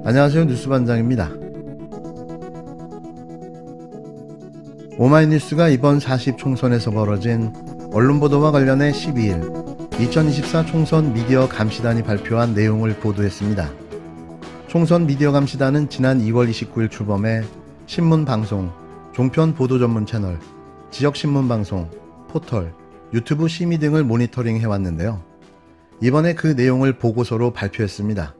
안녕하세요. 뉴스반장입니다. 오마이뉴스가 이번 40 총선에서 벌어진 언론보도와 관련해 12일 2024 총선 미디어 감시단이 발표한 내용을 보도했습니다. 총선 미디어 감시단은 지난 2월 29일 출범해 신문방송, 종편 보도 전문 채널, 지역신문방송, 포털, 유튜브 심의 등을 모니터링해왔는데요. 이번에 그 내용을 보고서로 발표했습니다.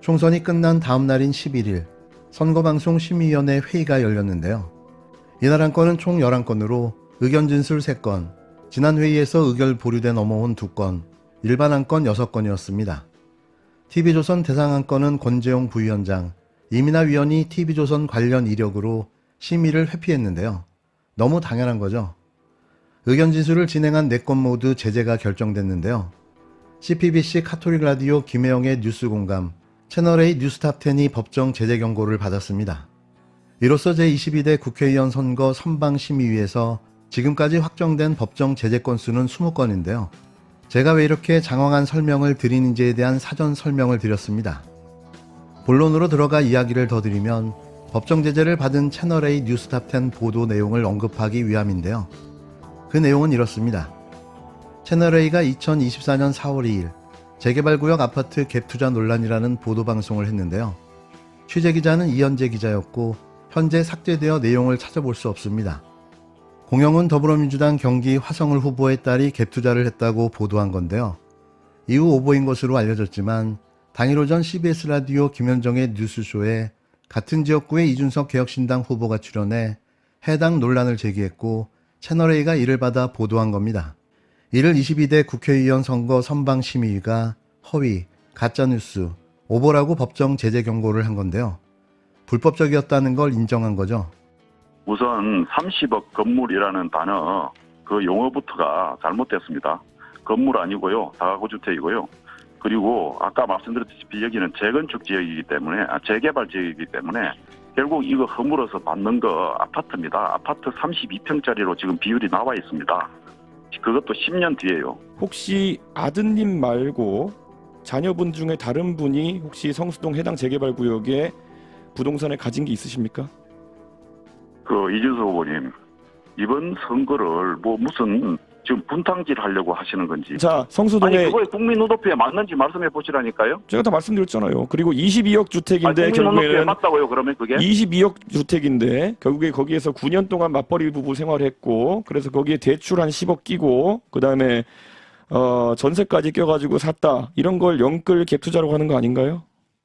총선이 끝난 다음 날인 11일 선거방송 심의위원회 회의가 열렸는데요. 이날 안건은 총 11건으로 의견 진술 3건, 지난 회의에서 의결 보류돼 넘어온 2건, 일반 안건 6건이었습니다. TV조선 대상 안건은 권재용 부위원장, 이민하 위원이 TV조선 관련 이력으로 심의를 회피했는데요. 너무 당연한 거죠. 의견 진술을 진행한 4건 모두 제재가 결정됐는데요. CPBC 카톨릭 라디오 김혜영의 뉴스 공감, 채널A 뉴스탑10이 법정 제재 경고를 받았습니다. 이로써 제22대 국회의원 선거 선방심의위에서 지금까지 확정된 법정 제재 건수는 20건인데요. 제가 왜 이렇게 장황한 설명을 드리는지에 대한 사전 설명을 드렸습니다. 본론으로 들어가 이야기를 더 드리면 법정 제재를 받은 채널A 뉴스탑10 보도 내용을 언급하기 위함인데요. 그 내용은 이렇습니다. 채널A가 2024년 4월 2일 재개발구역 아파트 갭투자 논란이라는 보도방송을 했는데요. 취재기자는 이현재 기자였고 현재 삭제되어 내용을 찾아볼 수 없습니다. 공영훈 더불어민주당 경기 화성을 후보의 딸이 갭투자를 했다고 보도한 건데요. 이후 오보인 것으로 알려졌지만 당일 오전 CBS 라디오 김현정의 뉴스쇼에 같은 지역구의 이준석 개혁신당 후보가 출연해 해당 논란을 제기했고 채널A가 이를 받아 보도한 겁니다. 이를 22대 국회의원 선거 선방심의위가 허위, 가짜뉴스, 오보라고 법정 제재 경고를 한 건데요. 불법적이었다는 걸 인정한 거죠. 우선 30억 건물이라는 단어, 그 용어부터가 잘못됐습니다. 건물 아니고요. 다가구 주택이고요. 그리고 아까 말씀드렸다시피 여기는 재건축 지역이기 때문에, 재개발 지역이기 때문에 결국 이거 허물어서 받는 거 아파트입니다. 아파트 32평짜리로 지금 비율이 나와 있습니다. 그것도 10년 뒤에요. 혹시 아드님 말고 자녀분 중에 다른 분이 혹시 성수동 해당 재개발 구역에 부동산을 가진 게 있으십니까? 그 이준석 후보님, 이번 선거를 뭐 무슨 지금 분탕질 하려고 하시는 건지. 자, 성수동에 아니 그거에 국민 눈높이에 맞는지 말씀해 보시라니까요. 제가 다 말씀드렸잖아요. 그리고 22억 주택인데 국민 눈높이에 결국에는 맞다고요. 그러면 그게 22억 주택인데 결국에 거기에서 9년 동안 맞벌이 부부 생활했고 그래서 거기에 대출 한 10억 끼고 그다음에 전세까지 껴가지고 샀다. 이런 걸 영끌 갭 투자라고 하는 거 아닌가요?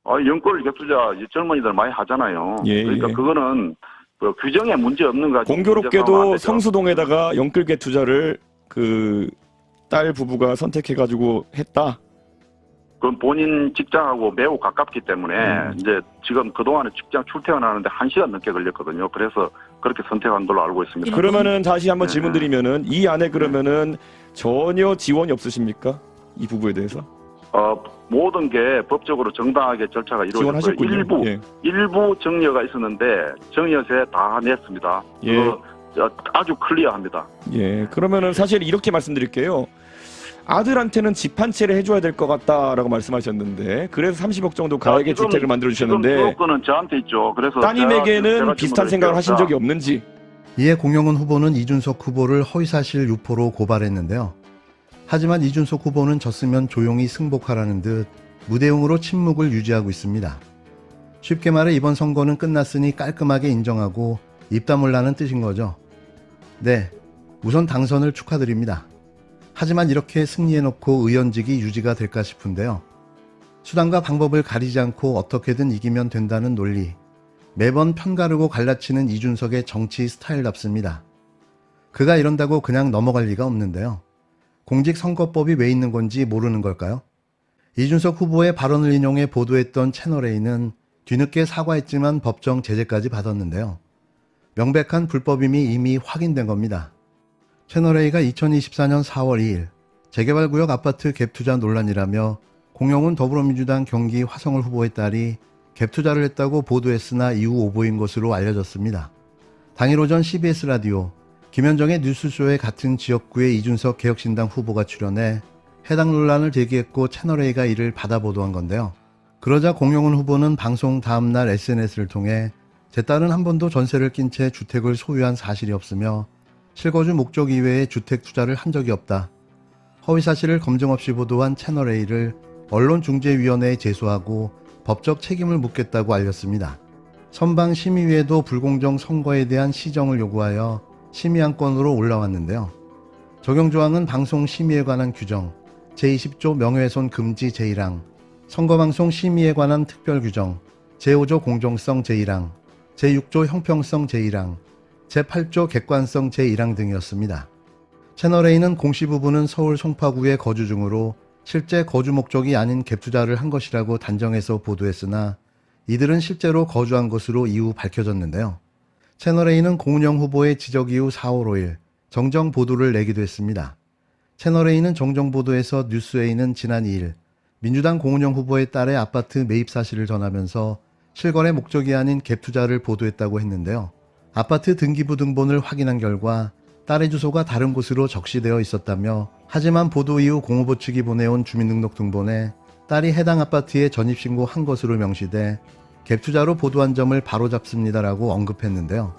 연골 갭투자 젊은이들 많이 하잖아요. 예, 그러니까 예. 그거는 그 규정에 문제 없는 거 가지고 문제 삼으면 안 공교롭게도 되죠. 성수동에다가 영끌 갭 투자를 그 딸 부부가 선택해가지고 했다. 그건 본인 직장하고 매우 가깝기 때문에 이제 지금 그동안에 직장 출퇴근하는데 1시간 넘게 걸렸거든요. 그래서 그렇게 선택한 걸로 알고 있습니다. 그러면은 다시 한번 네. 질문드리면은 이 안에 그러면은 전혀 지원이 없으십니까? 이 부부에 대해서 모든 게 법적으로 정당하게 절차가 이루어졌고요. 지원하셨군요. 예. 일부 정려가 있었는데 정려세 다 냈습니다. 예. 그거 아주 클리어합니다. 예. 그러면은 사실 이렇게 말씀드릴게요. 아들한테는 집 한 채를 해줘야 될 것 같다라고 말씀하셨는데 그래서 30억 정도 가액의 지금- 주택을 만들어 지금 주셨는데 주거권은 저한테 있죠. 그래서 따님에게는 제가 비슷한 질문을 생각을 하신 드릴게요. 적이 없는지. 이에 공영훈 후보는 이준석 후보를 허위사실 유포로 고발했는데요. 하지만 이준석 후보는 졌으면 조용히 승복하라는 듯 무대응으로 침묵을 유지하고 있습니다. 쉽게 말해 이번 선거는 끝났으니 깔끔하게 인정하고 입 다물라는 뜻인 거죠. 네, 우선 당선을 축하드립니다. 하지만 이렇게 승리해놓고 의원직이 유지가 될까 싶은데요. 수단과 방법을 가리지 않고 어떻게든 이기면 된다는 논리, 매번 편가르고 갈라치는 이준석의 정치 스타일답습니다. 그가 이런다고 그냥 넘어갈 리가 없는데요. 공직선거법이 왜 있는 건지 모르는 걸까요? 이준석 후보의 발언을 인용해 보도했던 채널A는 뒤늦게 사과했지만 법정 제재까지 받았는데요. 명백한 불법임이 이미 확인된 겁니다. 채널A가 2024년 4월 2일 재개발구역 아파트 갭투자 논란이라며 공영훈 더불어민주당 경기 화성을 후보의 딸이 갭투자를 했다고 보도했으나 이후 오보인 것으로 알려졌습니다. 당일 오전 CBS 라디오 김현정의 뉴스쇼에 같은 지역구의 이준석 개혁신당 후보가 출연해 해당 논란을 제기했고 채널A가 이를 받아 보도한 건데요. 그러자 공영훈 후보는 방송 다음날 SNS를 통해 제 딸은 한 번도 전세를 낀 채 주택을 소유한 사실이 없으며 실거주 목적 이외에 주택 투자를 한 적이 없다. 허위 사실을 검증 없이 보도한 채널A를 언론중재위원회에 제소하고 법적 책임을 묻겠다고 알렸습니다. 선방심의위에도 불공정 선거에 대한 시정을 요구하여 심의안건으로 올라왔는데요. 적용조항은 방송심의에 관한 규정, 제20조 명예훼손 금지 제1항, 선거방송 심의에 관한 특별규정, 제5조 공정성 제1항, 제6조 형평성 제1항, 제8조 객관성 제1항 등이었습니다. 채널A는 공시 부부는 서울 송파구에 거주 중으로 실제 거주 목적이 아닌 갭투자를 한 것이라고 단정해서 보도했으나 이들은 실제로 거주한 것으로 이후 밝혀졌는데요. 채널A는 공운영 후보의 지적 이후 4월 5일 정정 보도를 내기도 했습니다. 채널A는 정정 보도에서 뉴스A는 지난 2일 민주당 공운영 후보의 딸의 아파트 매입 사실을 전하면서 실거래 목적이 아닌 갭투자를 보도했다고 했는데요. 아파트 등기부 등본을 확인한 결과 딸의 주소가 다른 곳으로 적시되어 있었다며 하지만 보도 이후 공 후보 측이 보내온 주민등록등본에 딸이 해당 아파트에 전입신고한 것으로 명시돼 갭투자로 보도한 점을 바로잡습니다라고 언급했는데요.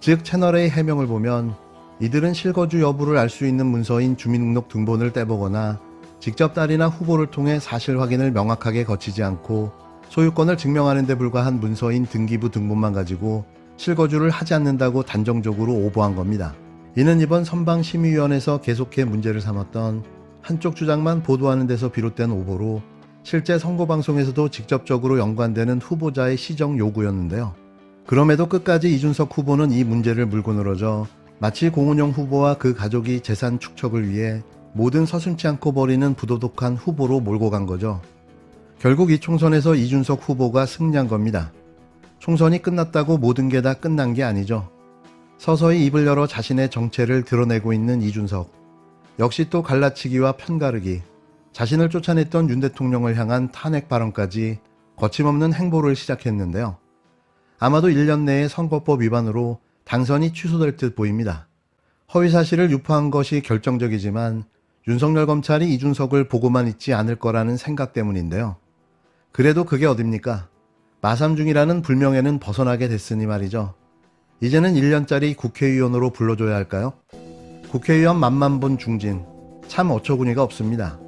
즉 채널의 해명을 보면 이들은 실거주 여부를 알 수 있는 문서인 주민등록등본을 떼보거나 직접 딸이나 후보를 통해 사실 확인을 명확하게 거치지 않고 소유권을 증명하는 데 불과한 문서인 등기부 등본만 가지고 실거주를 하지 않는다고 단정적으로 오보한 겁니다. 이는 이번 선방심의위원회에서 계속해 문제를 삼았던 한쪽 주장만 보도하는 데서 비롯된 오보로 실제 선거방송에서도 직접적으로 연관되는 후보자의 시정 요구였는데요. 그럼에도 끝까지 이준석 후보는 이 문제를 물고 늘어져 마치 공운영 후보와 그 가족이 재산 축척을 위해 모든 서슴지 않고 벌이는 부도덕한 후보로 몰고 간 거죠. 결국 이 총선에서 이준석 후보가 승리한 겁니다. 총선이 끝났다고 모든 게 다 끝난 게 아니죠. 서서히 입을 열어 자신의 정체를 드러내고 있는 이준석. 역시 또 갈라치기와 편가르기, 자신을 쫓아냈던 윤 대통령을 향한 탄핵 발언까지 거침없는 행보를 시작했는데요. 아마도 1년 내에 선거법 위반으로 당선이 취소될 듯 보입니다. 허위 사실을 유포한 것이 결정적이지만 윤석열 검찰이 이준석을 보고만 있지 않을 거라는 생각 때문인데요. 그래도 그게 어딥니까? 마삼 중이라는 불명예는 벗어나게 됐으니 말이죠. 이제는 1년짜리 국회의원으로 불러줘야 할까요? 국회의원 맛만 본 중진, 참 어처구니가 없습니다.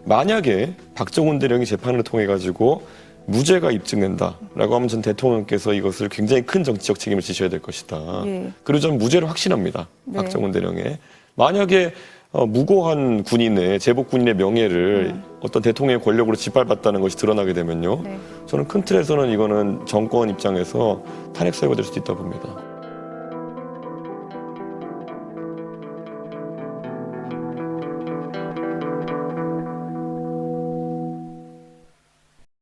만약에 박정훈 대령이 재판을 통해 가지고 무죄가 입증된다라고 하면 전 대통령께서 이것을 굉장히 큰 정치적 책임을 지셔야 될 것이다. 예. 그리고 저는 무죄를 확신합니다. 네. 박정훈 대령의. 만약에 무고한 군인의 제복 군인의 명예를 어떤 대통령의 권력으로 짓밟았다는 것이 드러나게 되면요. 네. 저는 큰 틀에서는 이거는 정권 입장에서 탄핵 사유가 될 수도 있다고 봅니다.